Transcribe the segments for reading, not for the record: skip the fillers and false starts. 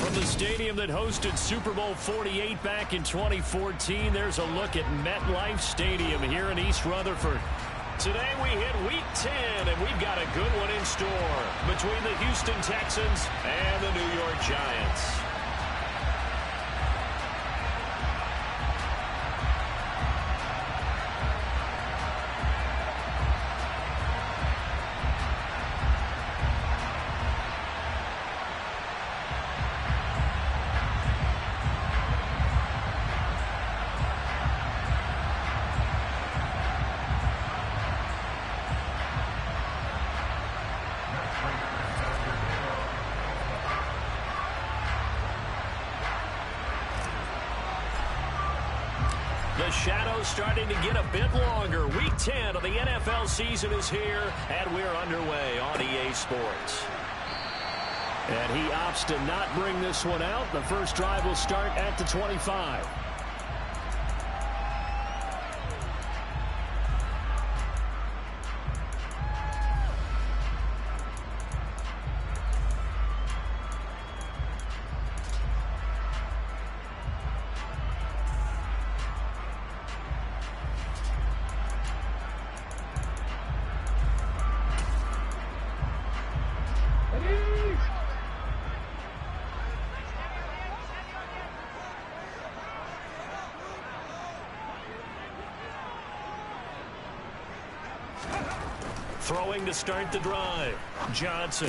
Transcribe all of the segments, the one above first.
From the stadium that hosted Super Bowl 48 back in 2014, there's a look at MetLife Stadium here in East Rutherford. Today we hit Week 10, and we've got a good one in store between the Houston Texans and the New York Giants. The shadow's starting to get a bit longer. Week 10 of the NFL season is here, and we're underway on EA Sports. And he opts to not bring this one out. The first drive will start at the 25. Throwing to start the drive. Johnson.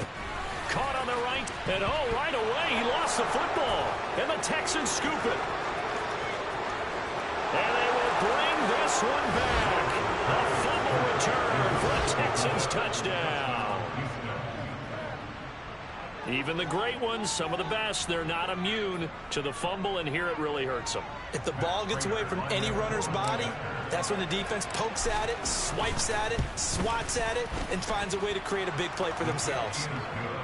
Caught on the right. And right away he lost the football. And the Texans scoop it. And they will bring this one back. A fumble return for a Texans touchdown. Even the great ones, some of the best, they're not immune to the fumble, and here it really hurts them. If the ball gets away from any runner's body, that's when the defense pokes at it, swipes at it, swats at it, and finds a way to create a big play for themselves.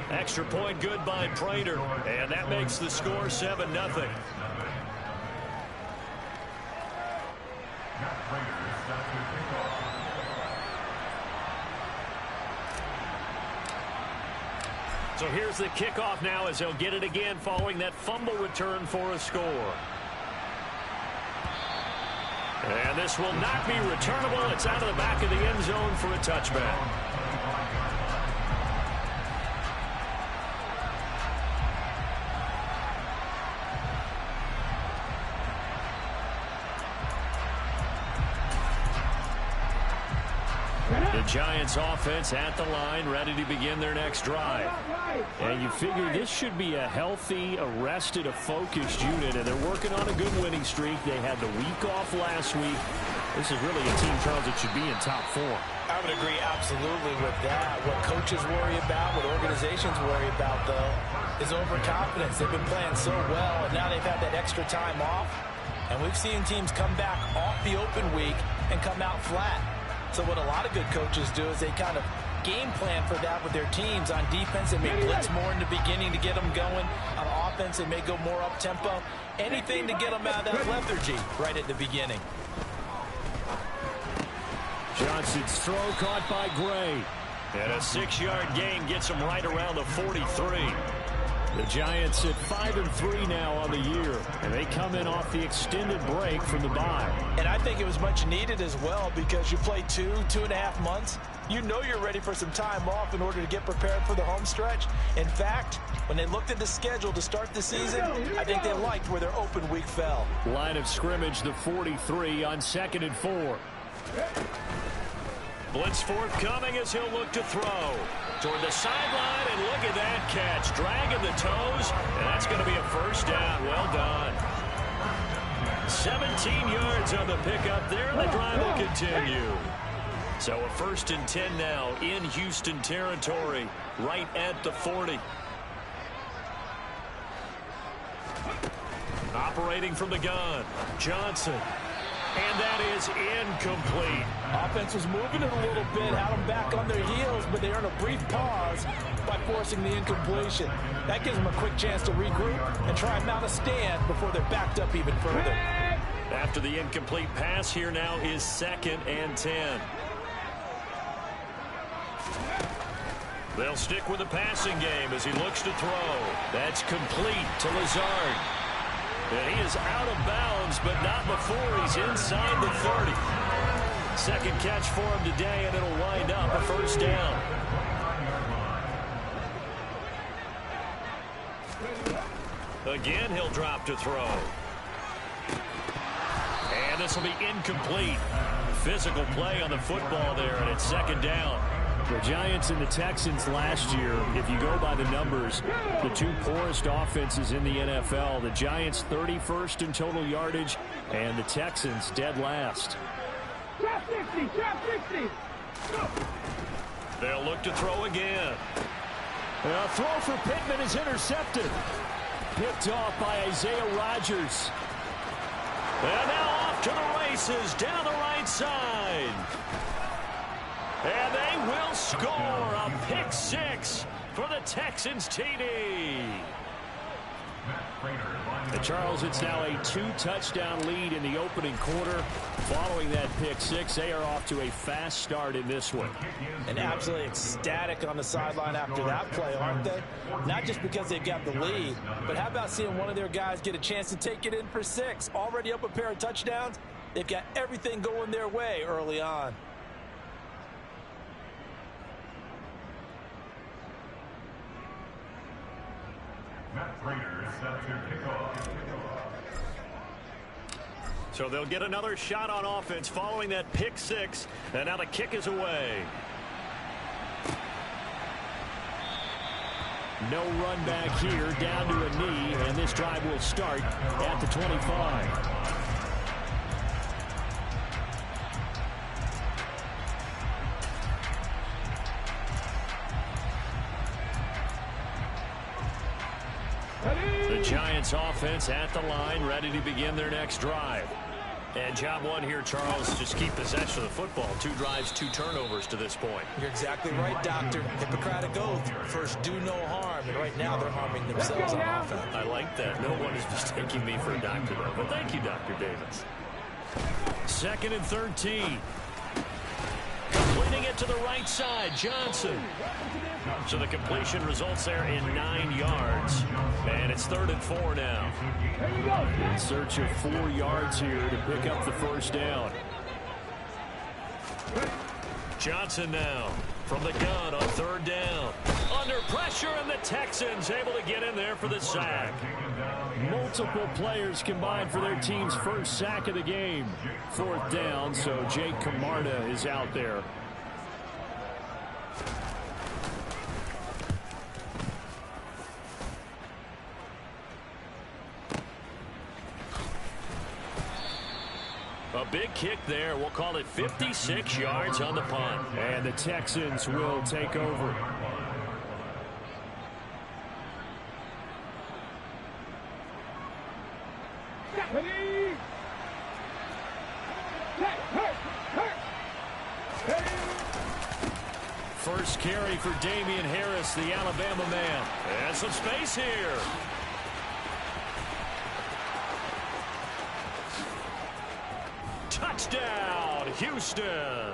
Extra point good by Prater, and that makes the score 7-0. So here's the kickoff now as they'll get it again following that fumble return for a score. And this will not be returnable. It's out of the back of the end zone for a touchback. The Giants offense at the line, ready to begin their next drive. And you figure this should be a healthy, a focused unit, and they're working on a good winning streak. They had the week off last week. This is really a team, Charles, that should be in top form. I would agree absolutely with that. What coaches worry about, what organizations worry about, though, is overconfidence. They've been playing so well, and now they've had that extra time off. And we've seen teams come back off the open week and come out flat. So what a lot of good coaches do is they kind of game plan for that with their teams. On defense, they may blitz more in the beginning to get them going. On offense, they may go more up-tempo. Anything to get them out of that lethargy right at the beginning. Johnson's throw caught by Gray. And a 6-yard gain gets him right around the 43. The Giants at 5-3 now on the year, and they come in off the extended break from the bye. And I think it was much needed as well, because you play 2.5 months. You know you're ready for some time off in order to get prepared for the home stretch. In fact, when they looked at the schedule to start the season, I think they liked where their open week fell. Line of scrimmage, the 43 on 2nd and 4. Blitz forthcoming as he'll look to throw. Toward the sideline, and look at that catch. Dragging the toes, and that's going to be a first down. Well done. 17 yards on the pickup there, and the drive will continue. So a 1st and 10 now in Houston territory, right at the 40. Operating from the gun, Johnson. And that is incomplete. Offense was moving it a little bit, had them back on their heels, but they earned a brief pause by forcing the incompletion. That gives them a quick chance to regroup and try and mount a stand before they're backed up even further. After the incomplete pass, here now is 2nd and 10. They'll stick with the passing game as he looks to throw. That's complete to Lazard. And he is out of bounds, but not before he's inside the 30. Second catch for him today, and it'll wind up a first down. Again, he'll drop to throw. And this will be incomplete. Physical play on the football there, and it's second down. The Giants and the Texans last year, if you go by the numbers, the two poorest offenses in the NFL. The Giants 31st in total yardage, and the Texans dead last. Trap 60, trap 60. They'll look to throw again. A throw for Pittman is intercepted. Picked off by Isaiah Rodgers. And now off to the races down the right side. And they will score a pick six for the Texans TD. And Charles, it's now a 2-touchdown lead in the opening quarter. Following that pick six, they are off to a fast start in this one. And absolutely ecstatic on the sideline after that play, aren't they? Not just because they've got the lead, but how about seeing one of their guys get a chance to take it in for six? Already up a pair of touchdowns. They've got everything going their way early on. So they'll get another shot on offense following that pick six. And now the kick is away. No run back here, down to a knee, and this drive will start at the 25. The Giants offense at the line, ready to begin their next drive. And job one here, Charles, just keep possession of the football. 2 drives, 2 turnovers to this point. You're exactly right, Doctor. Hippocratic oath. First, do no harm. And right now, they're harming themselves on offense. I like that. No one is mistaking me for a doctor, though. But thank you, Dr. Davis. 2nd and 13. Completing it to the right side, Johnson. So the completion results there in 9 yards. And it's 3rd and 4 now. In search of 4 yards here to pick up the first down. Johnson now from the gun on 3rd down. Under pressure, and the Texans able to get in there for the sack. Multiple players combined for their team's first sack of the game. 4th down, so Jake Camarda is out there. A big kick there. We'll call it 56 yards on the punt. And the Texans will take over. First carry for Damian Harris, the Alabama man. And some space here. Touchdown, Houston.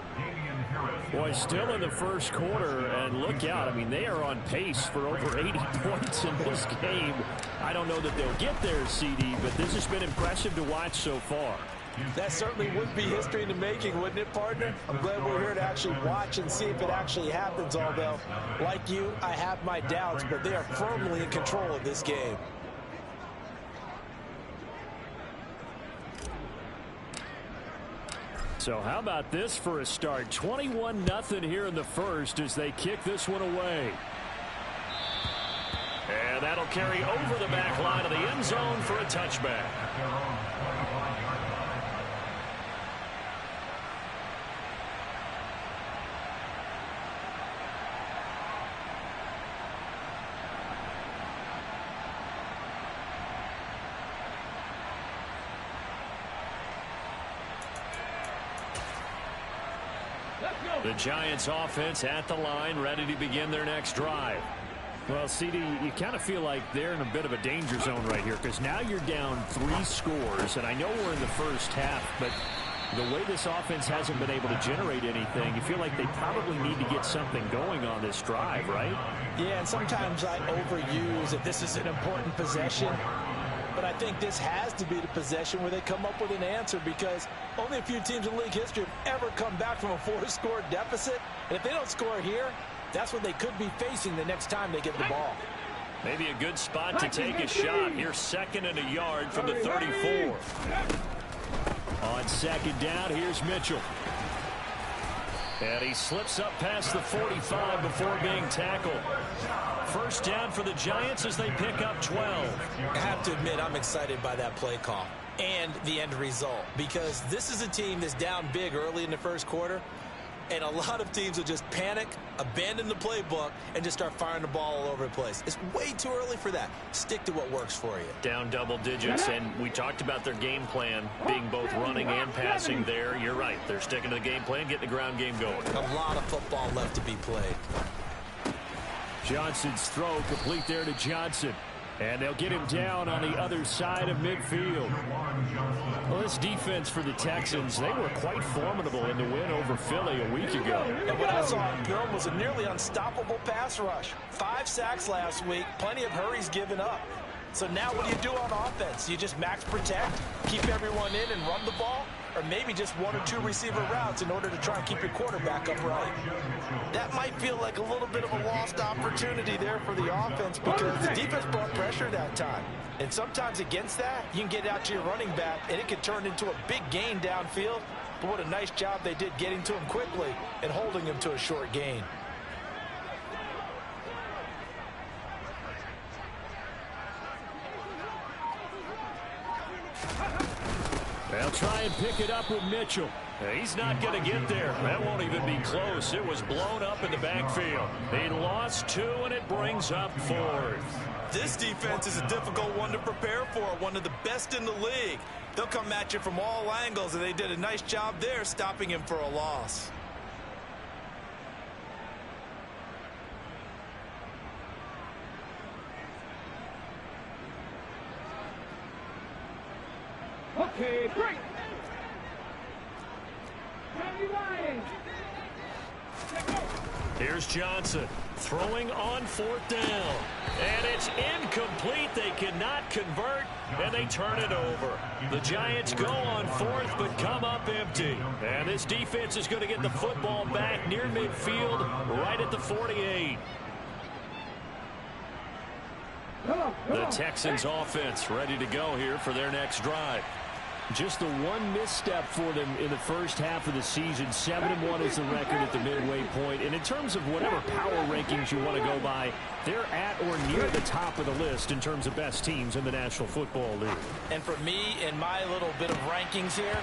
Boy, still in the first quarter, and look out. I mean, they are on pace for over 80 points in this game. I don't know that they'll get there, CD, but this has been impressive to watch so far. That certainly would be history in the making, wouldn't it, partner? I'm glad we're here to actually watch and see if it actually happens, although, like you, I have my doubts, but they are firmly in control of this game. So how about this for a start? 21-0 here in the first as they kick this one away. And that'll carry over the back line of the end zone for a touchback. The Giants offense at the line, ready to begin their next drive. Well, CD, you kind of feel like they're in a bit of a danger zone right here because now you're down 3 scores, and I know we're in the first half, but The way this offense hasn't been able to generate anything, you feel like they probably need to get something going on this drive, right? Yeah, and sometimes I overuse that this is an important possession. But I think this has to be the possession where they come up with an answer, because only a few teams in league history have ever come back from a 4-score deficit. And if they don't score here, that's what they could be facing the next time they get the ball. Maybe a good spot to take a shot. Here's 2nd and a yard from the 34. On 2nd down, here's Mitchell. And he slips up past the 45 before being tackled. 1st down for the Giants as they pick up 12. I have to admit, I'm excited by that play call and the end result, because this is a team that's down big early in the 1st quarter, and a lot of teams will just panic, abandon the playbook, and just start firing the ball all over the place. It's way too early for that. Stick to what works for you. Down double digits, and we talked about their game plan being both running and passing there. You're right. They're sticking to the game plan, getting the ground game going. A lot of football left to be played. Johnson's throw complete there to Johnson. And they'll get him down on the other side of midfield. Well, this defense for the Texans, they were quite formidable in the win over Philly a week ago. And what I saw on film was a nearly unstoppable pass rush. 5 sacks last week, plenty of hurries given up. So now what do you do on offense? You just max protect, keep everyone in and run the ball? Or maybe just 1 or 2 receiver routes in order to try and keep your quarterback upright. That might feel like a little bit of a lost opportunity there for the offense, because the defense brought pressure that time. And sometimes against that, you can get out to your running back, and it can turn into a big gain downfield. But what a nice job they did getting to him quickly and holding him to a short gain. They'll try and pick it up with Mitchell. He's not going to get there. That won't even be close. It was blown up in the backfield. They lost 2, and it brings up 4th. This defense is a difficult one to prepare for, one of the best in the league. They'll come at you from all angles, and they did a nice job there stopping him for a loss. Okay, break. Here's Johnson throwing on 4th down. And it's incomplete. They cannot convert, and they turn it over. The Giants go on 4th, but come up empty. And this defense is going to get the football back near midfield, right at the 48. The Texans offense ready to go here for their next drive. Just the one misstep for them in the first half of the season. 7-1 is the record at the midway point. And in terms of whatever power rankings you want to go by, they're at or near the top of the list in terms of best teams in the National Football League. And for me, in my little bit of rankings here,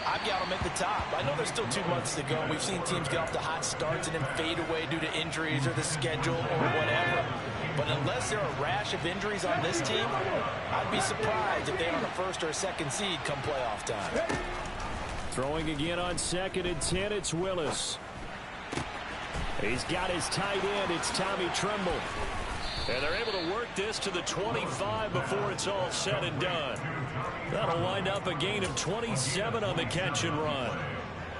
I've got them at the top. I know there's still 2 months to go. We've seen teams get off to hot starts and then fade away due to injuries or the schedule or whatever. But unless there are a rash of injuries on this team, I'd be surprised if they're on a 1st or 2nd seed come playoff time. Throwing again on 2nd and 10, it's Willis. He's got his tight end. It's Tommy Tremble. And they're able to work this to the 25 before it's all said and done. That'll wind up a gain of 27 on the catch and run.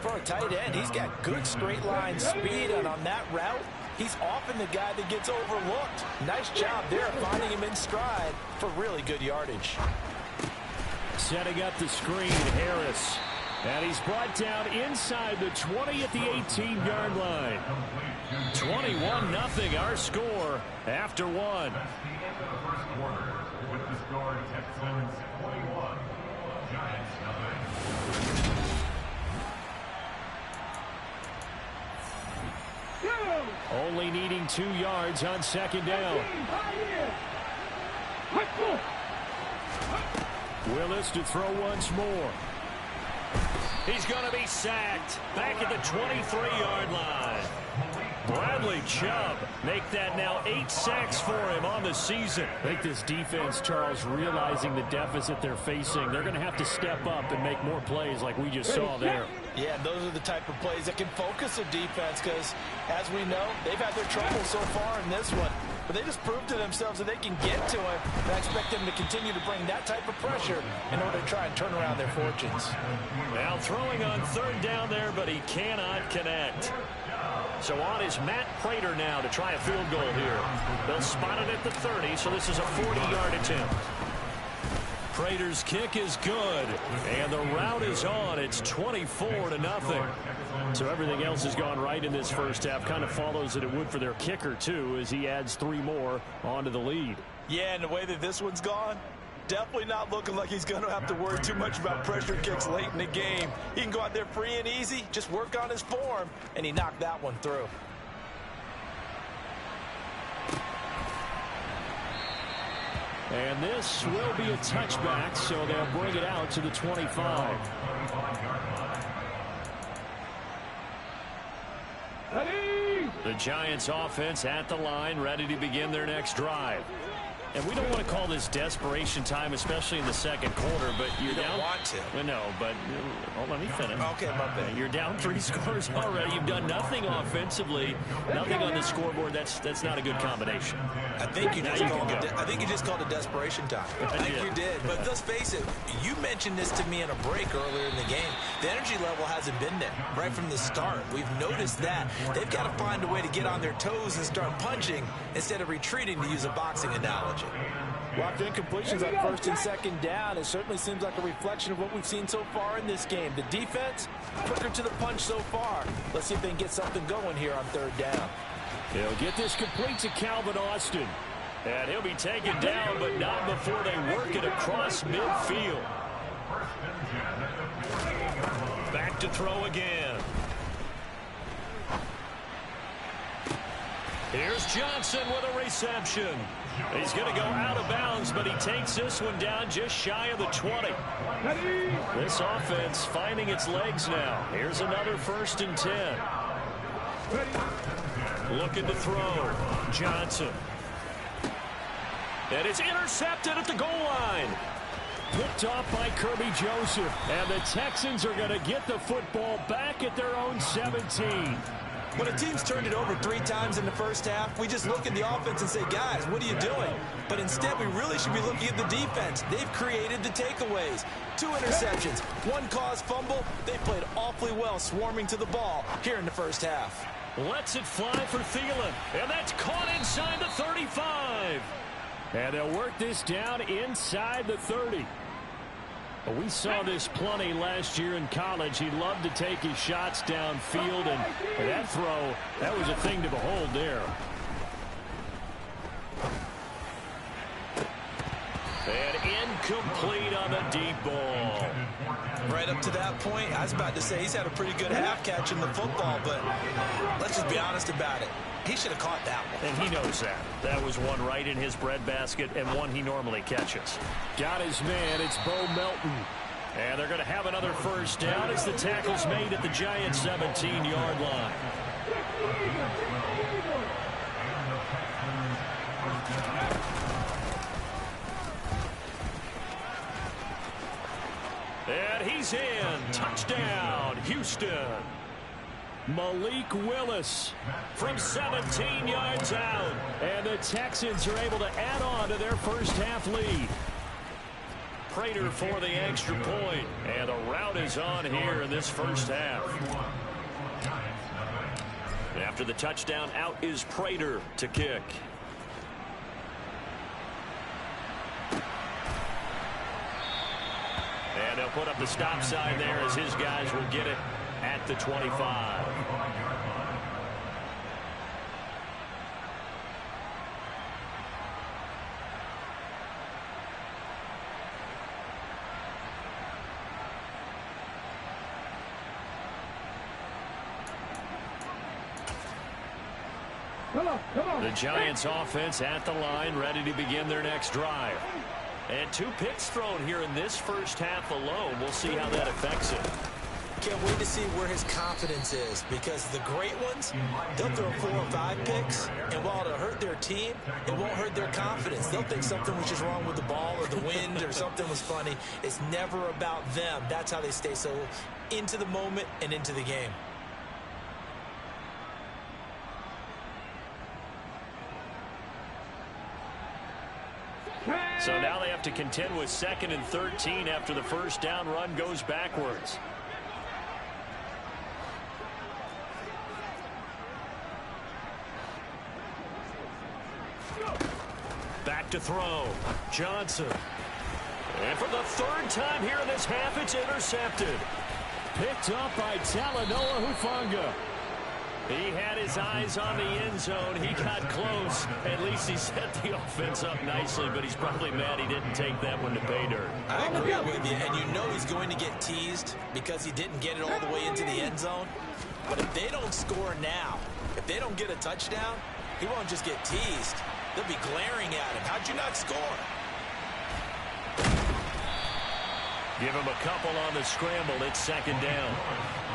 For a tight end, he's got good straight line speed, and on that route, he's often the guy that gets overlooked. Nice job there finding him in stride for really good yardage. Setting up the screen, Harris. And he's brought down inside the 20 at the 18-yard line. 21-0 our score after 1. Only needing 2 yards on 2nd down. Willis to throw once more. He's going to be sacked back at the 23-yard line. Bradley Chubb make that now 8 sacks for him on the season. I think this defense, Charles, realizing the deficit they're facing, they're going to have to step up and make more plays like we just saw there. Yeah, those are the type of plays that can focus a defense, because, as we know, they've had their trouble so far in this one. but they just proved to themselves that they can get to him. And I expect them to continue to bring that type of pressure in order to try and turn around their fortunes. Now throwing on third down there, but he cannot connect. So on is Matt Prater now to try a field goal here. They'll spot it at the 30, so this is a 40-yard attempt. Prater's kick is good, and the route is on. It's 24-0. So everything else has gone right in this first half. Kind of follows that it would for their kicker, too, as he adds 3 more onto the lead. Yeah, and the way that this one's gone, definitely not looking like he's going to have to worry too much about pressure kicks late in the game. He can go out there free and easy, just work on his form, and he knocked that one through. And this will be a touchback, so they'll bring it out to the 25. Ready. The Giants offense at the line, ready to begin their next drive. And we don't want to call this desperation time, especially in the second quarter, but you're down. You don't want to. Well, no, but let me finish. Okay, my bad. You're down 3 scores already. You've done nothing offensively, nothing on the scoreboard. That's not a good combination. I think you just called it desperation time. I think you did. But let's face it, you mentioned this to me in a break earlier in the game. The energy level hasn't been there right from the start. We've noticed that. They've got to find a way to get on their toes and start punching instead of retreating, to use a boxing analogy. Locked incompletions on first and second down. It certainly seems like a reflection of what we've seen so far in this game. The defense, quicker to the punch so far. Let's see if they can get something going here on third down. He'll get this complete to Calvin Austin. And he'll be taken down, but not before they work it across midfield. Back to throw again. Here's Johnson with a reception. He's going to go out of bounds, but he takes this one down just shy of the 20. This offense finding its legs now. Here's another 1st and 10. Looking to throw. Johnson. And it's intercepted at the goal line. Picked off by Kirby Joseph. And the Texans are going to get the football back at their own 17. When a team's turned it over 3 times in the first half, we just look at the offense and say, guys, what are you doing? But instead, we really should be looking at the defense. They've created the takeaways. 2 interceptions, 1 caused fumble. They played awfully well swarming to the ball here in the first half. Lets it fly for Thielen. And that's caught inside the 35. And they'll work this down inside the 30. We saw this plenty last year in college. He loved to take his shots downfield, and that throw, that was a thing to behold there. And incomplete on the deep ball. Right up to that point, I was about to say he's had a pretty good half catching the football, but let's just be honest about it. He should have caught that one. And he knows that. That was one right in his breadbasket and one he normally catches. Got his man. It's Bo Melton. And they're going to have another 1st down as the tackle's made at the Giants' 17-yard line. And he's in. Touchdown, Houston. Malik Willis from 17 yards out. And the Texans are able to add on to their first half lead. Prater for the extra point. And the route is on here in this first half. After the touchdown, out is Prater to kick. And they'll put up the stop sign there as his guys will get it at the 25. The Giants offense at the line, ready to begin their next drive. And 2 picks thrown here in this first half alone. We'll see how that affects it. Can't wait to see where his confidence is, because the great ones, they'll throw 4 or 5 picks, and while it'll hurt their team, it won't hurt their confidence. They'll think something was just wrong with the ball or the wind or something was funny. It's never about them. That's how they stay so into the moment and into the game. So now they have to contend with 2nd and 13 after the first down run goes backwards. Back to throw. Johnson. And for the 3rd time here in this half, it's intercepted. Picked up by Talanoa Hufanga. He had his eyes on the end zone. He got close. At least he set the offense up nicely, but he's probably mad he didn't take that one to pay dirt. I agree with you, and you know he's going to get teased because he didn't get it all the way into the end zone. But if they don't score now, if they don't get a touchdown, he won't just get teased. They'll be glaring at him. How'd you not score? Give him a couple on the scramble. It's 2nd down.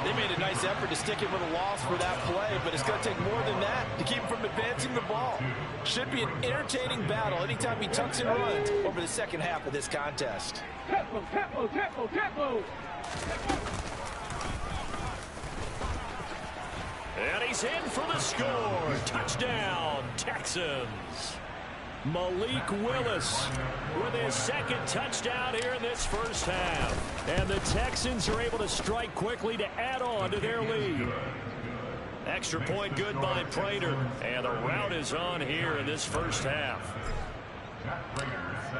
They made a nice effort to stick him with a loss for that play, but it's going to take more than that to keep him from advancing the ball. Should be an entertaining battle anytime he tucks and runs over the second half of this contest. Tempo, tempo, tempo, tempo. And he's in for the score. Touchdown, Texans. Malik Willis With his 2nd touchdown here in this first half. and the Texans are able to strike quickly to add on to their lead. Extra point good by Prater. And the route is on here in this first half.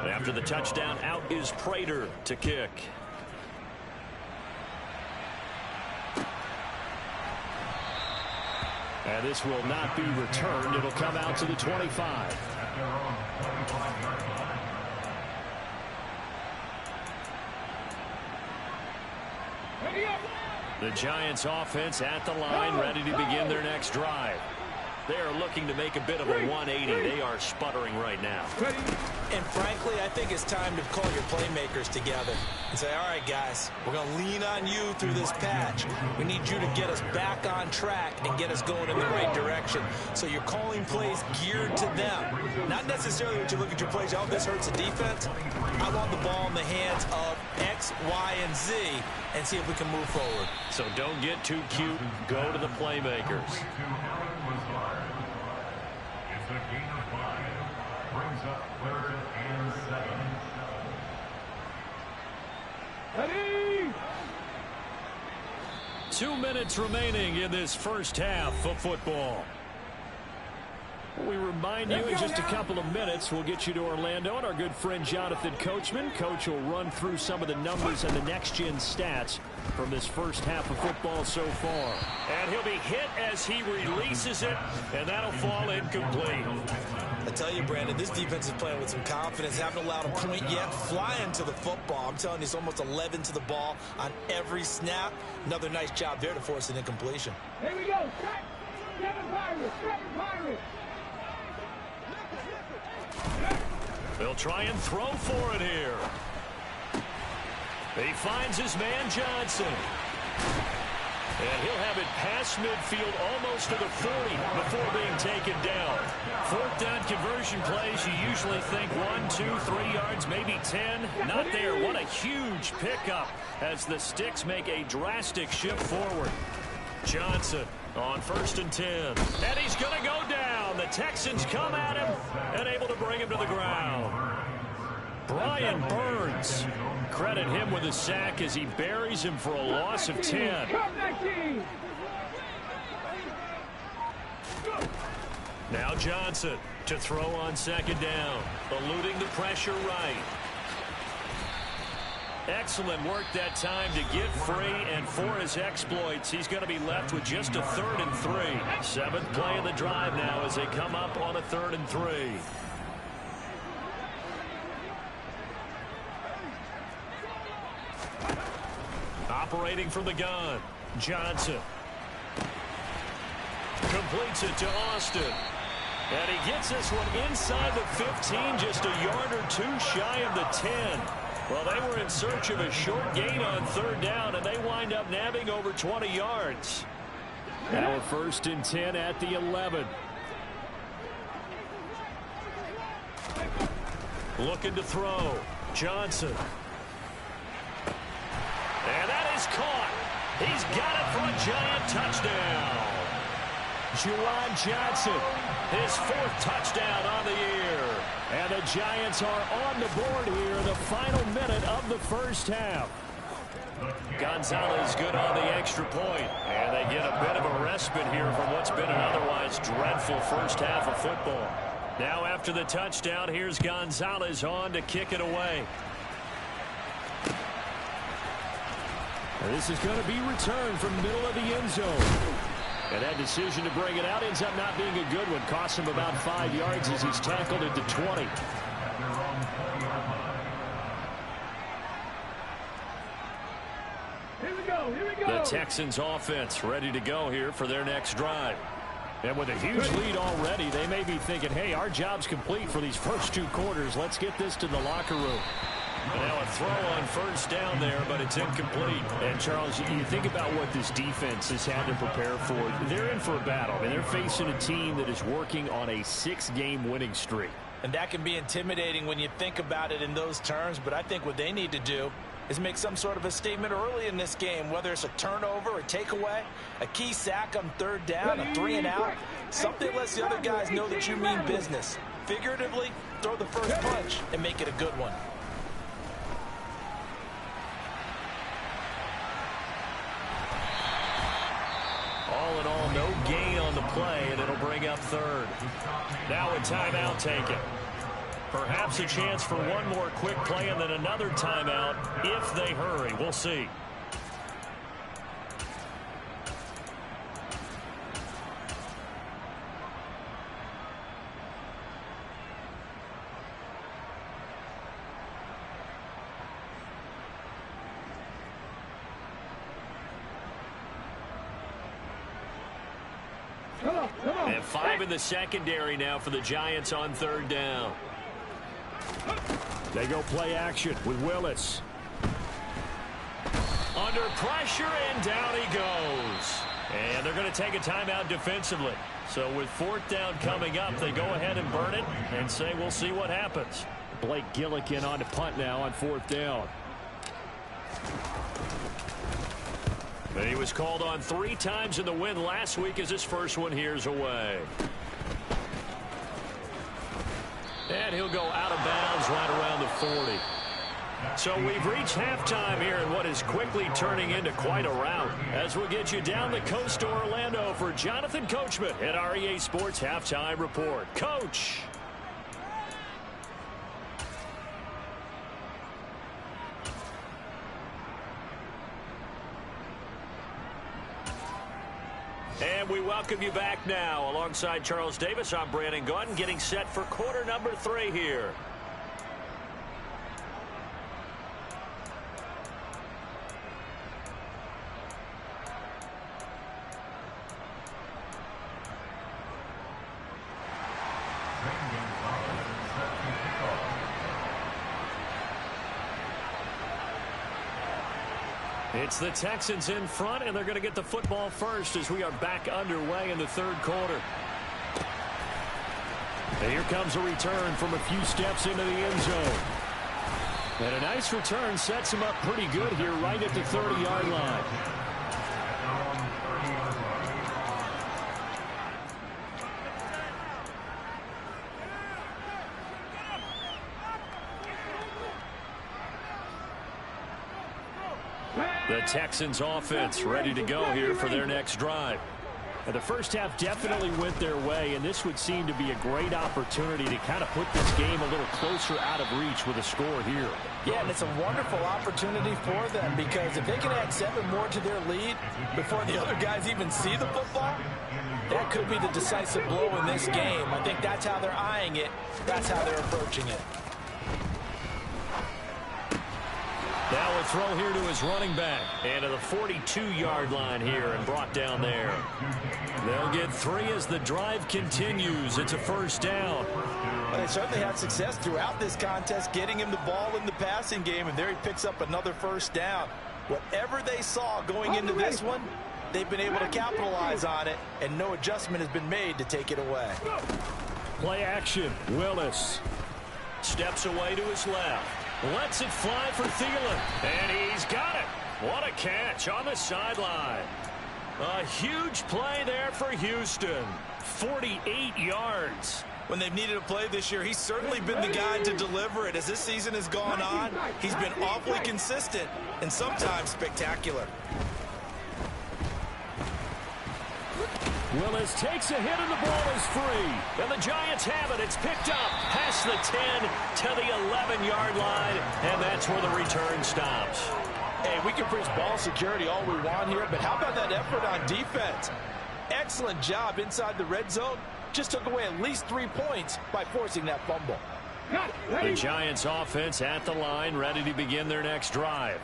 After the touchdown, out is Prater to kick. And this will not be returned. It'll come out to the 25. The Giants offense at the line, ready to begin their next drive. They are looking to make a bit of a 180. They are sputtering right now. And frankly, I think it's time to call your playmakers together and say, all right, guys, we're going to lean on you through this patch. We need you to get us back on track and get us going in the right direction. So you're calling plays geared to them. Not necessarily when you look at your plays, oh, this hurts the defense. I want the ball in the hands of X, Y, and Z and see if we can move forward. So don't get too cute. Go to the playmakers. It's a gain of 5. Brings up 3rd and 7. Ready? 2 minutes remaining in this first half of football. We remind you in just a couple of minutes we'll get you to Orlando and our good friend Jonathan Coachman. Coach will run through some of the numbers and the next-gen stats from this first half of football so far. And he'll be hit as he releases it, and that'll fall incomplete. I tell you, Brandon, this defense is playing with some confidence. Haven't allowed a point yet. Flying to the football. I'm telling you, it's almost 11 to the ball on every snap. Another nice job there to force an incompletion. Here we go. Seven Pirates. They'll try and throw for it here. He finds his man Johnson. And he'll have it past midfield almost to the 40 before being taken down. 4th down conversion plays, you usually think 1, 2, 3 yards, maybe 10. Not there. What a huge pickup as the Sticks make a drastic shift forward. Johnson on 1st and 10. And he's going to go down. The Texans come at him and able to bring him to the ground. Brian Burns. Credit him with a sack as he buries him for a loss of 10. Now Johnson to throw on 2nd down. Eluding the pressure right. Excellent work that time to get free, and for his exploits, he's going to be left with just a 3rd and 3. 7th play of the drive now as they come up on a 3rd and 3. Operating from the gun, Johnson. Completes it to Austin. And he gets this one inside the 15, just a yard or two shy of the 10. Well, they were in search of a short gain on 3rd down, and they wind up nabbing over 20 yards. Now 1st and 10 at the 11. Looking to throw. Johnson. And that is caught. He's got it for a Giant touchdown. Juwan Johnson, his 4th touchdown on the year. And the Giants are on the board here in the final minute of the first half. Gonzalez good on the extra point, and they get a bit of a respite here from what's been an otherwise dreadful first half of football. Now after the touchdown, here's Gonzalez on to kick it away. This is going to be returned from middle of the end zone. And that decision to bring it out ends up not being a good one. Costs him about 5 yards as he's tackled at the 20. The Texans offense ready to go here for their next drive. And with a huge lead already, they may be thinking, hey, our job's complete for these first 2 quarters. Let's get this to the locker room. And now a throw on first down there, but it's incomplete. And, Charles, you think about what this defense has had to prepare for. They're in for a battle. I mean, they're facing a team that is working on a 6-game winning streak. And that can be intimidating when you think about it in those terms, but I think what they need to do is make some sort of a statement early in this game, whether it's a turnover, a takeaway, a key sack on 3rd down, a 3-and-out, something lets the other guys know that you mean business. Figuratively, throw the first punch and make it a good one. All in all, no gain on the play, and it'll bring up 3rd. Now a timeout taken. Perhaps a chance for one more quick play and then another timeout if they hurry. We'll see. And 5 in the secondary now for the Giants on 3rd down. They go play action with Willis. Under pressure, and down he goes. And they're going to take a timeout defensively. So with 4th down coming up, they go ahead and burn it and say we'll see what happens. Blake Gillikin on to punt now on 4th down. But he was called on 3 times in the win last week as his first one here's away. And he'll go out of bounds right around the 40. So we've reached halftime here in what is quickly turning into quite a rout. As we'll get you down the coast to Orlando for Jonathan Coachman at our EA Sports Halftime Report. Coach. And we welcome you back now. Alongside Charles Davis, I'm Brandon Gaudin, getting set for quarter number 3 here. It's the Texans in front, and they're going to get the football first as we are back underway in the 3rd quarter. And here comes a return from a few steps into the end zone. And a nice return sets him up pretty good here right at the 30-yard line. The Texans offense ready to go here for their next drive. And the first half definitely went their way, and this would seem to be a great opportunity to kind of put this game a little closer out of reach with a score here. Yeah, and it's a wonderful opportunity for them because if they can add 7 more to their lead before the other guys even see the football, that could be the decisive blow in this game. I think that's how they're eyeing it. That's how they're approaching it. Now a throw here to his running back. And to the 42-yard line here and brought down there. They'll get 3 as the drive continues. It's a first down. Well, they certainly had success throughout this contest getting him the ball in the passing game, and there he picks up another first down. Whatever they saw going into this one, they've been able to capitalize on it, and no adjustment has been made to take it away. Play action. Willis steps away to his left. Lets it fly for Thielen. And he's got it. What a catch on the sideline. A huge play there for Houston. 48 yards. When they've needed a play this year, he's certainly been the guy to deliver it. As this season has gone on, he's been awfully consistent and sometimes spectacular. Willis takes a hit and the ball is free. And the Giants have it. It's picked up past the 10 to the 11-yard line. And that's where the return stops. Hey, we can preach ball security all we want here, but how about that effort on defense? Excellent job inside the red zone. Just took away at least 3 points by forcing that fumble. The Giants offense at the line, ready to begin their next drive.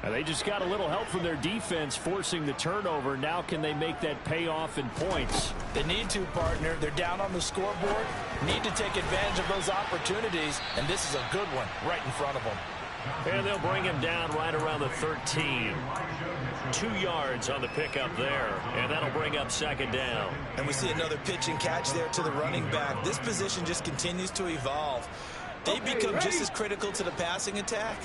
Now they just got a little help from their defense forcing the turnover. Now can they make that payoff in points? They need to, partner. They're down on the scoreboard. Need to take advantage of those opportunities, and this is a good one right in front of them. And they'll bring him down right around the 13. 2 yards on the pickup there, and that'll bring up second down. And we see another pitch and catch there to the running back. This position just continues to evolve. They become just as critical to the passing attack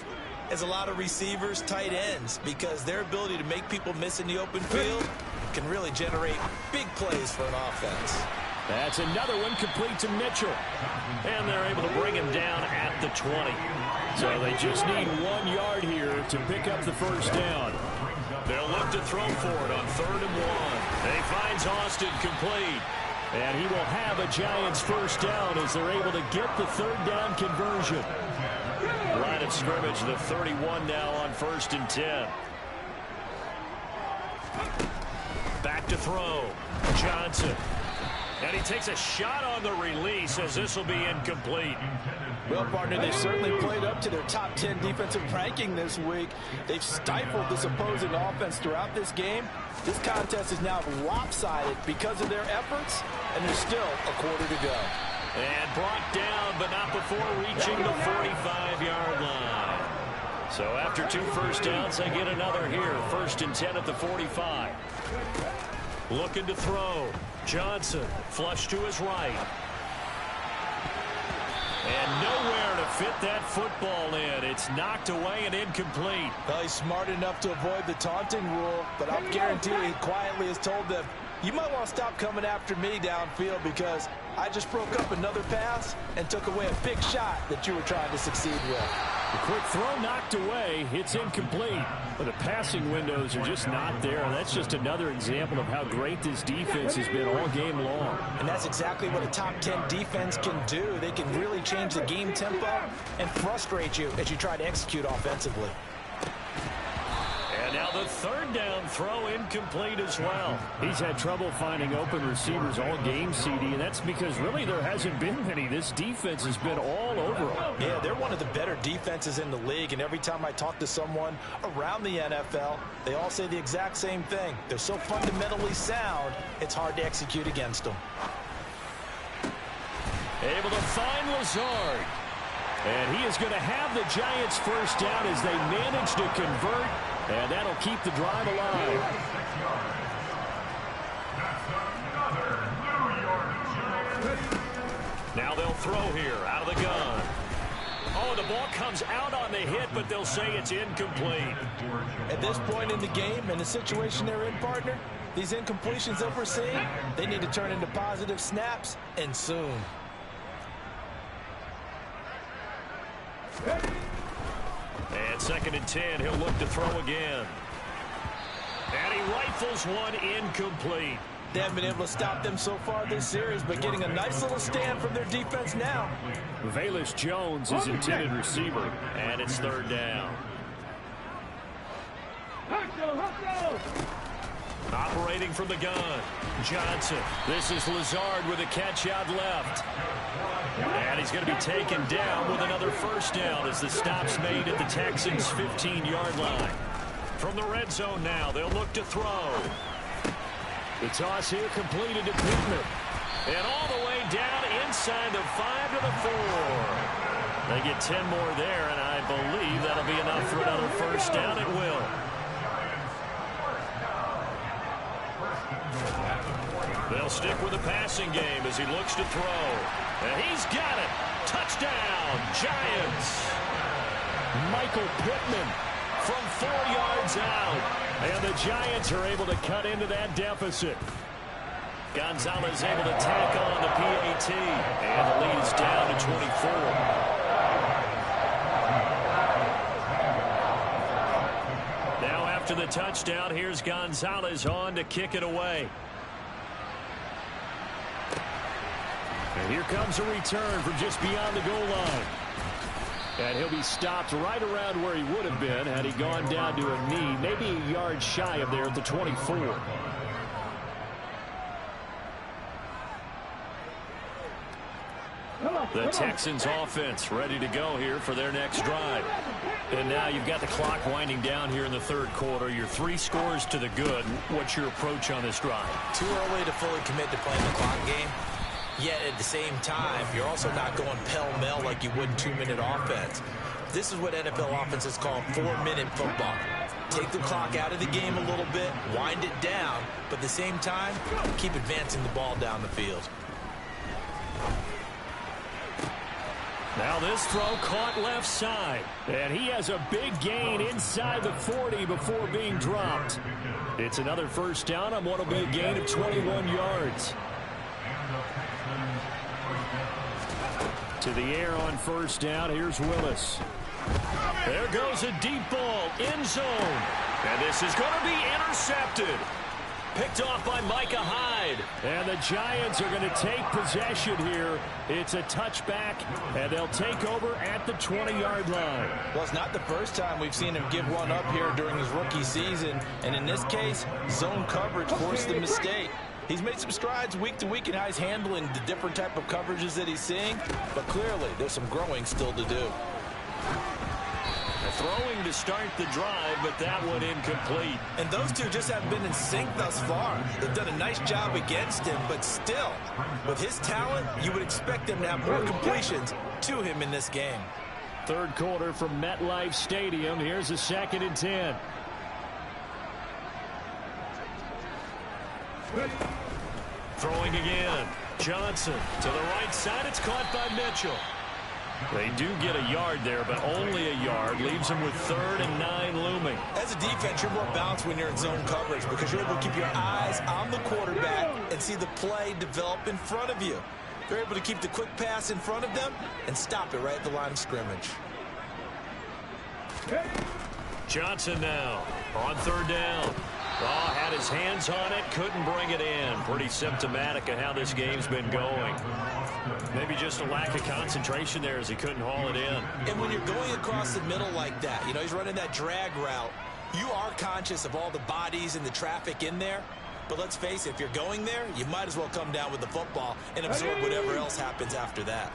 as a lot of receivers, tight ends, because their ability to make people miss in the open field can really generate big plays for an offense. That's another one complete to Mitchell. And they're able to bring him down at the 20. So they just need 1 yard here to pick up the first down. They'll look to throw for it on 3rd and 1. They finds Austin complete. And he will have a Giants first down as they're able to get the 3rd down conversion. Line of scrimmage, the 31 now on 1st and 10. Back to throw. Johnson. And he takes a shot on the release as this will be incomplete. Well, partner, they've certainly played up to their top 10 defensive ranking this week. They've stifled this opposing offense throughout this game. This contest is now lopsided because of their efforts, and there's still a quarter to go. And brought down, but not before reaching the 45-yard line. So after 2 first downs, they get another here. 1st and 10 at the 45. Looking to throw. Johnson, flush to his right. And nowhere to fit that football in. It's knocked away and incomplete. Well, he's smart enough to avoid the taunting rule, but I'll guarantee he quietly has told them, you might want to stop coming after me downfield because I just broke up another pass and took away a big shot that you were trying to succeed with. The quick throw knocked away. It's incomplete. But the passing windows are just not there. That's just another example of how great this defense has been all game long. And that's exactly what a top 10 defense can do. They can really change the game tempo and frustrate you as you try to execute offensively. And now the 3rd down throw incomplete as well. He's had trouble finding open receivers all game, CD, and that's because really there hasn't been many. This defense has been all over them. Yeah, they're one of the better defenses in the league, and every time I talk to someone around the NFL, they all say the exact same thing. They're so fundamentally sound, it's hard to execute against them. Able to find Lazard. And he is going to have the Giants first down as they manage to convert. And that'll keep the drive alive. Now they'll throw here out of the gun. Oh, the ball comes out on the hit, but they'll say it's incomplete. At this point in the game and the situation they're in, partner, these incompletions that we're seeing, they need to turn into positive snaps, and soon. And 2nd and 10, he'll look to throw again. And he rifles one incomplete. They haven't been able to stop them so far this series, but getting a nice little stand from their defense now. Velus Jones is intended receiver, and it's 3rd down. Operating from the gun, Johnson. This is Lazard with a catch out left. And he's going to be taken down with another first down as the stop's made at the Texans' 15-yard line. From the red zone now, they'll look to throw. The toss here completed to Pittman. And all the way down inside the 5 to the 4. They get 10 more there, and I believe that'll be enough for another first down. It will. They'll stick with the passing game as he looks to throw. And he's got it. Touchdown, Giants. Michael Pittman from 4 yards out. And the Giants are able to cut into that deficit. Gonzalez able to tack on the PAT. And the lead is down to 24. Now after the touchdown, here's Gonzalez on to kick it away. And here comes a return from just beyond the goal line. And he'll be stopped right around where he would have been had he gone down to a knee, maybe a yard shy of there at the 24. The Texans offense ready to go here for their next drive. And now you've got the clock winding down here in the third quarter. You're 3 scores to the good. What's your approach on this drive? Too early to fully commit to playing the clock game. Yet at the same time, you're also not going pell-mell like you would in 2-minute offense. This is what NFL offenses call 4-minute football. Take the clock out of the game a little bit, wind it down, but at the same time, keep advancing the ball down the field. Now this throw caught left side. And he has a big gain inside the 40 before being dropped. It's another first down on what will be a gain of 21 yards. To the air on first down. Here's Willis. There goes a deep ball. End zone. And this is going to be intercepted. Picked off by Micah Hyde. And the Giants are going to take possession here. It's a touchback, and they'll take over at the 20-yard line. Well, it's not the first time we've seen him give one up here during his rookie season. And in this case, zone coverage forced the mistake. He's made some strides week to week in how he's handling the different type of coverages that he's seeing. But clearly, there's some growing still to do. Throwing to start the drive, but that one incomplete. And those two just haven't been in sync thus far. They've done a nice job against him, but still, with his talent, you would expect him to have more completions to him in this game. Third quarter from MetLife Stadium. Here's a 2nd and 10. Throwing again. Johnson to the right side. It's caught by Mitchell. They do get a yard there, but only a yard. Leaves them with 3rd and 9 looming. As a defense, you're more balanced when you're in zone coverage because you're able to keep your eyes on the quarterback and see the play develop in front of you. They're able to keep the quick pass in front of them and stop it right at the line of scrimmage. Johnson now on 3rd down. Oh, had his hands on it, couldn't bring it in. Pretty symptomatic of how this game's been going. Maybe just a lack of concentration there as he couldn't haul it in. And when you're going across the middle like that, you know, he's running that drag route, you are conscious of all the bodies and the traffic in there. But let's face it, if you're going there, you might as well come down with the football and absorb whatever else happens after that.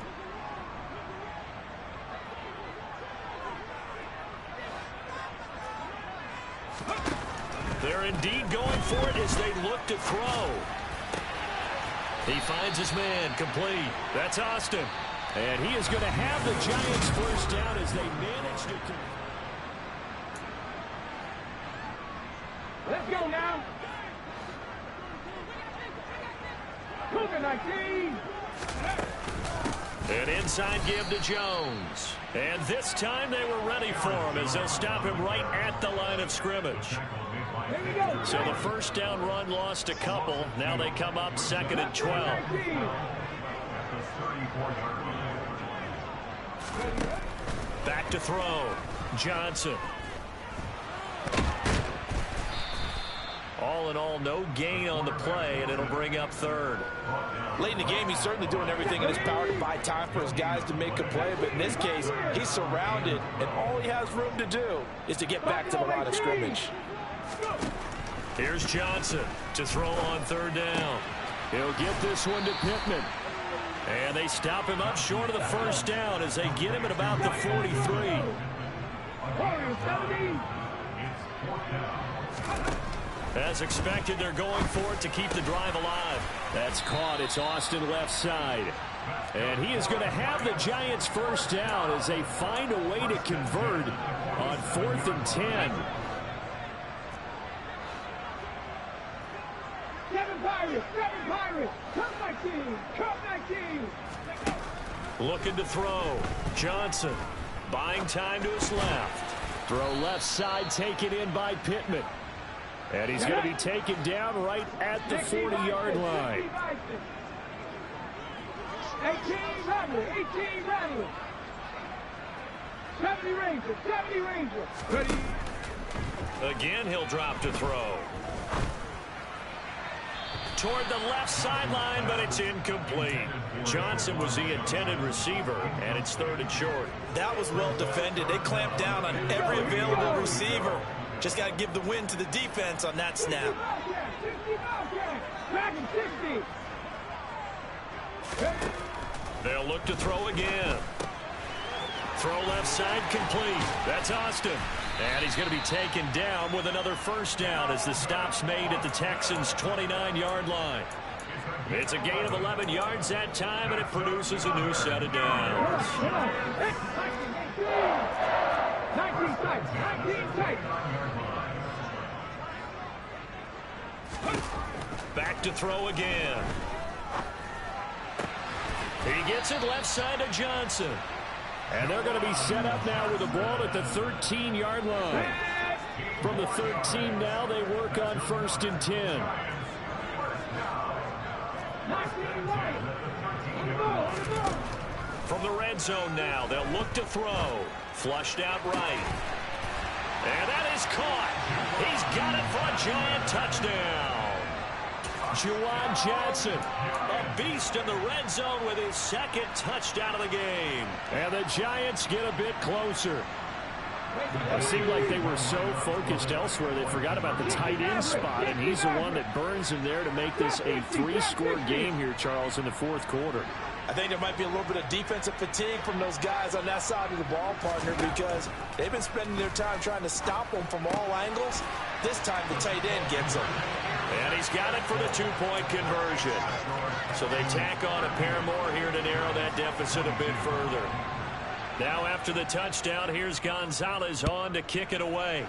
They're indeed going for it as they look to throw. He finds his man, complete. That's Austin. And he is going to have the Giants first down as they manage to... Let's go now. COVID-19. An inside give to Jones. And this time they were ready for him as they'll stop him right at the line of scrimmage. So the first down run lost a couple. Now they come up 2nd and 12. Back to throw. Johnson. All in all, no gain on the play, and it'll bring up 3rd. Late in the game, he's certainly doing everything in his power to buy time for his guys to make a play. But in this case, he's surrounded, and all he has room to do is to get back to the line of scrimmage. Here's Johnson to throw on 3rd down. He'll get this one to Pittman. And they stop him up short of the first down as they get him at about the 43. As expected, they're going for it to keep the drive alive. That's caught. It's Austin left side. And he is going to have the Giants first down as they find a way to convert on 4th and 10. Seven Pirates, come my team, come my team. Looking to throw. Johnson buying time to his left. Throw left side taken in by Pittman. And he's going to be taken down right at the 40-yard line. 18 Rattler. 70 Ranger. Ready. Again, he'll drop to throw. Toward the left sideline, but it's incomplete. Johnson was the intended receiver, and it's 3rd and short. That was well defended. They clamped down on every available receiver. Just got to give the win to the defense on that snap. 60. They'll look to throw again. Throw left side complete. That's Austin. And he's going to be taken down with another first down as the stop's made at the Texans' 29-yard line. It's a gain of 11 yards that time, and it produces a new set of downs. 19 tight. Back to throw again. He gets it left side to Johnson. And they're going to be set up now with the ball at the 13-yard line. From the 13 now, they work on 1st and 10. From the red zone now, they'll look to throw. Flushed out right. And that is caught. He's got it for a giant touchdown. Juwan Johnson, a beast in the red zone with his 2nd touchdown of the game. And the Giants get a bit closer. It seemed like they were so focused elsewhere they forgot about the tight end spot, and he's the one that burns him there to make this a 3-score game here, Charles, in the 4th quarter. I think there might be a little bit of defensive fatigue from those guys on that side of the ball, partner, because they've been spending their time trying to stop them from all angles. This time the tight end gets them. And he's got it for the 2-point conversion. So they tack on a pair more here to narrow that deficit a bit further. Now after the touchdown, here's Gonzalez on to kick it away.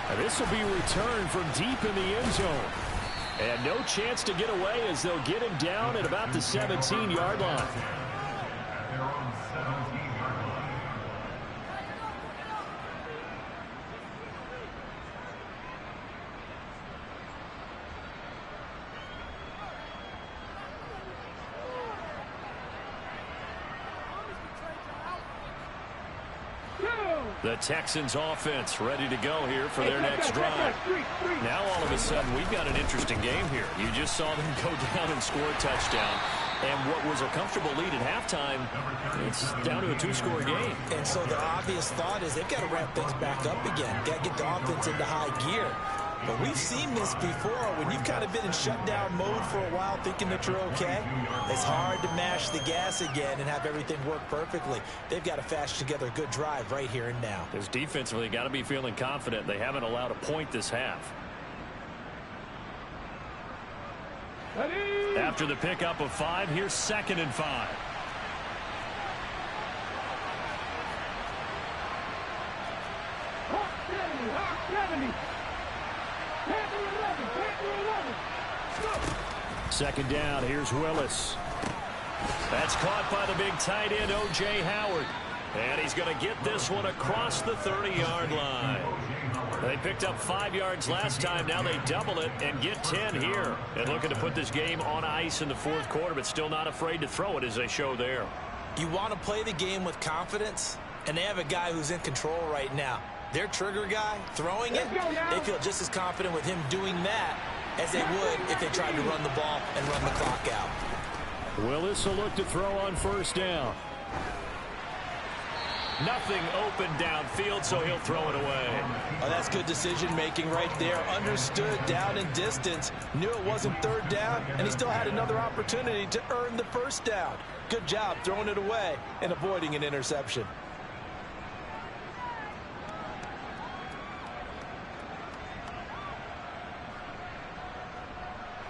And this will be returned from deep in the end zone. And no chance to get away as they'll get him down at about the 17-yard line. The Texans offense ready to go here for their next drive. Now all of a sudden we've got an interesting game here. You just saw them go down and score a touchdown. And what was a comfortable lead at halftime, it's down to a 2-score game. And so the obvious thought is they've got to ramp things back up again. Got to get the offense into high gear. But we've seen this before when you've kind of been in shutdown mode for a while thinking that you're okay. It's hard to mash the gas again and have everything work perfectly. They've got to fashion together a good drive right here and now. Because defensively, got to be feeling confident. They haven't allowed a point this half. Ready. After the pickup of 5, here's 2nd and 5. Hawk 70. Panther 11. 2nd down, here's Willis. That's caught by the big tight end, O.J. Howard. And he's going to get this one across the 30-yard line. They picked up 5 yards last time. Now they double it and get 10 here. And looking to put this game on ice in the 4th quarter, but still not afraid to throw it as they show there. You want to play the game with confidence, and they have a guy who's in control right now. Their trigger guy throwing it, they feel just as confident with him doing that as they would if they tried to run the ball and run the clock out. Willis will look to throw on 1st down. Nothing open downfield, so he'll throw it away. Oh, that's good decision-making right there. Understood down and distance. Knew it wasn't 3rd down, and he still had another opportunity to earn the 1st down. Good job throwing it away and avoiding an interception.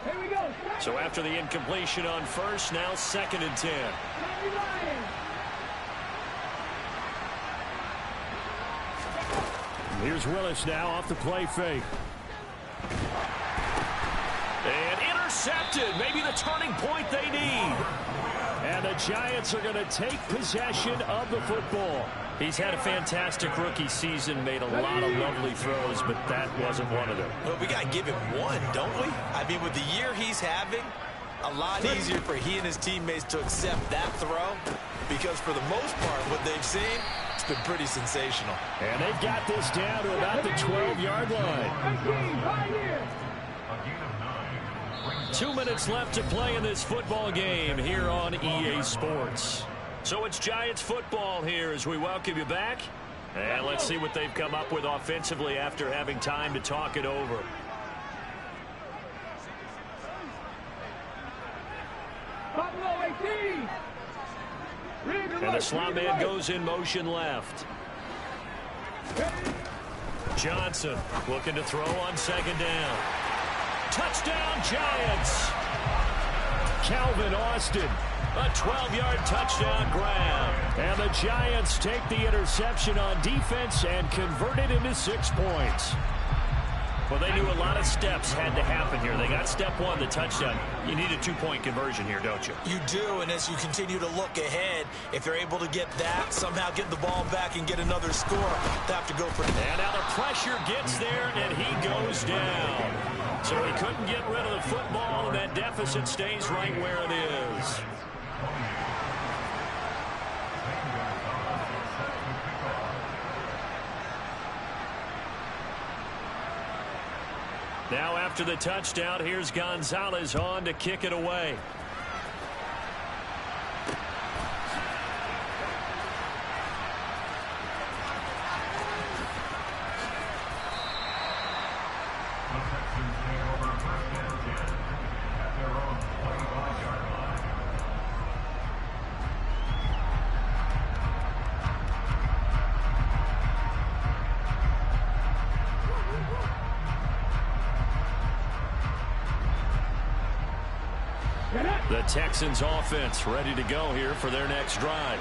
Here we go. So after the incompletion on 1st, now 2nd and 10. Here's Willis now off the play fake. And intercepted. Maybe the turning point they need. And the Giants are going to take possession of the football. He's had a fantastic rookie season, made a lot of lovely throws, but that wasn't one of them. Well, we got to give him one, don't we? I mean, with the year he's having, a lot easier for he and his teammates to accept that throw, because for the most part, what they've seen, it's been pretty sensational. And they've got this down to about the 12-yard line. 2 minutes left to play in this football game here on EA Sports. So it's Giants football here as we welcome you back. And let's see what they've come up with offensively after having time to talk it over. And the slot man goes in motion left. Johnson looking to throw on second down. Touchdown, Giants. Calvin Austin, a 12-yard touchdown grab. And the Giants take the interception on defense and convert it into 6 points. Well, they knew a lot of steps had to happen here. They got step one, the touchdown. You need a 2-point conversion here, don't you? You do, and as you continue to look ahead, if they're able to get that, somehow get the ball back and get another score, they have to go for it. And now the pressure gets there, and he goes down. So he couldn't get rid of the football, and that deficit stays right where it is. Now after the touchdown, here's Gonzalez on to kick it away. The Texans take over first and 10 at their own 25-yard line. The Texans offense ready to go here for their next drive.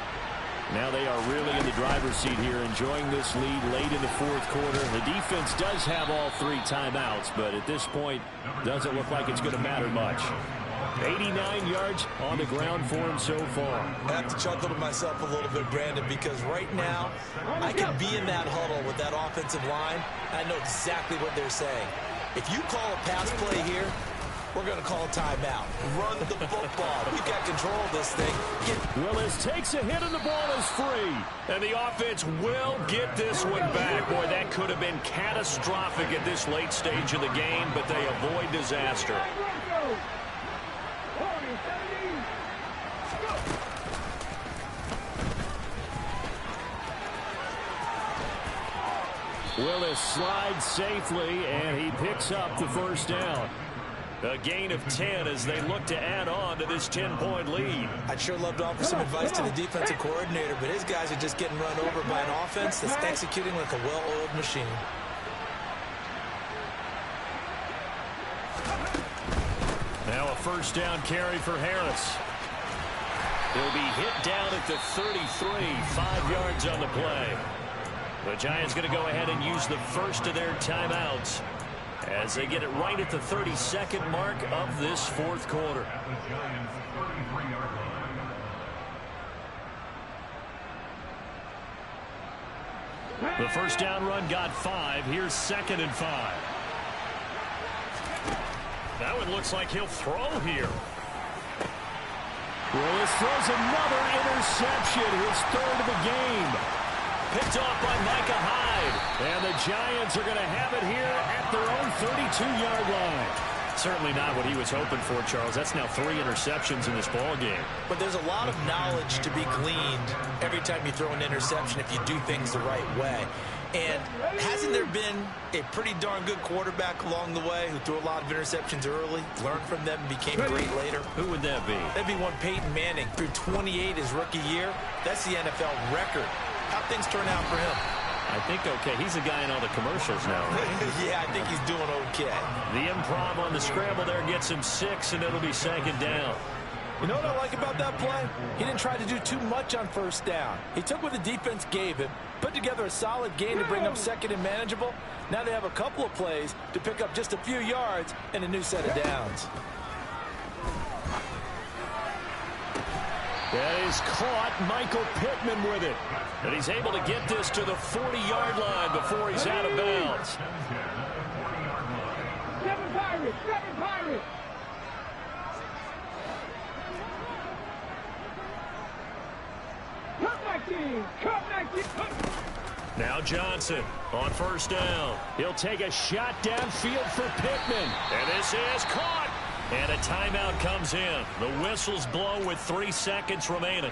Now they are really in the driver's seat here, enjoying this lead late in the fourth quarter. The defense does have all 3 timeouts, but at this point, doesn't look like it's going to matter much. 89 yards on the ground for him so far. I have to chuckle to myself a little bit, Brandon, because right now, I can be in that huddle with that offensive line. I know exactly what they're saying. If you call a pass play here, we're going to call a timeout. Run the football. We've got control of this thing. Willis takes a hit and the ball is free. And the offense will get this one back. Boy, that could have been catastrophic at this late stage of the game, but they avoid disaster. Willis slides safely, and he picks up the first down. A gain of 10 as they look to add on to this 10-point lead. I'd sure love to offer some advice to the defensive coordinator, but his guys are just getting run over by an offense that's executing like a well-oiled machine. Now a first down carry for Harris. He'll be hit down at the 33, 5 yards on the play. The Giants going to go ahead and use the first of their timeouts as they get it right at the 32nd mark of this fourth quarter. At the Giants' 33-yard line. The first down run got 5. Here's 2nd and 5. That one looks like he'll throw here. Willis throws another interception, his 3rd of the game. Picked off by Micah Hyde. And the Giants are going to have it here at their own 32-yard line. Certainly not what he was hoping for, Charles. That's now 3 interceptions in this ball game. But there's a lot of knowledge to be gleaned every time you throw an interception if you do things the right way. And hasn't there been a pretty darn good quarterback along the way who threw a lot of interceptions early, learned from them, and became great later? Who would that be? That'd be one Peyton Manning. Threw 28 his rookie year. That's the NFL record. How'd things turn out for him? I think okay. He's the guy in all the commercials now, right? Yeah, I think he's doing okay. The improv on the scramble there gets him 6, and it'll be 2nd down. You know what I like about that play? He didn't try to do too much on first down. He took what the defense gave him, put together a solid game to bring up 2nd and manageable. Now they have a couple of plays to pick up just a few yards and a new set of downs. That is caught. Michael Pittman with it. And he's able to get this to the 40-yard line before he's out of bounds. 7 Pirates! 7 Pirates! Come my team! Come my team! Now Johnson on first down. He'll take a shot downfield for Pittman. And this is caught. And a timeout comes in. The whistles blow with 3 seconds remaining.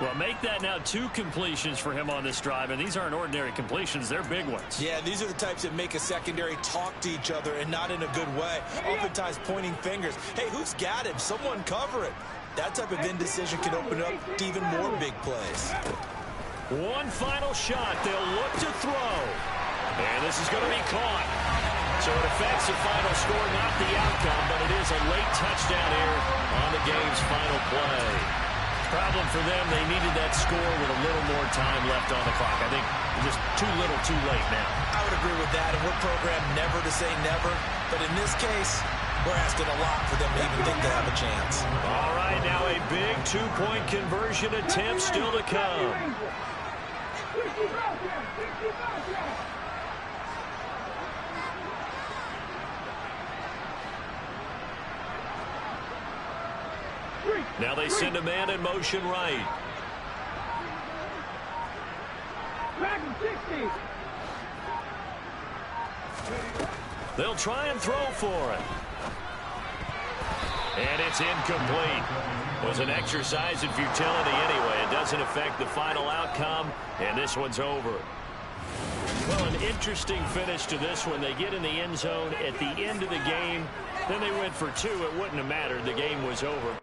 Well, make that now 2 completions for him on this drive, and these aren't ordinary completions. They're big ones. Yeah, these are the types that make a secondary talk to each other and not in a good way. Oftentimes pointing fingers. Hey, who's got him? Someone cover it. That type of indecision can open up to even more big plays. One final shot. They'll look to throw. And this is going to be caught. So it affects the final score, not the outcome, but it is a late touchdown here on the game's final play. Problem for them, they needed that score with a little more time left on the clock. I think just too little too late now. I would agree with that, and we're programmed never to say never. But in this case, we're asking a lot for them to even think they have a chance. All right, now a big 2-point conversion attempt still to come. 60 yards! 60 yards! Now they send a man in motion right. Back in 60. They'll try and throw for it. And it's incomplete. It was an exercise in futility anyway. It doesn't affect the final outcome, and this one's over. Well, an interesting finish to this one. They get in the end zone at the end of the game. Then they went for 2. It wouldn't have mattered. The game was over.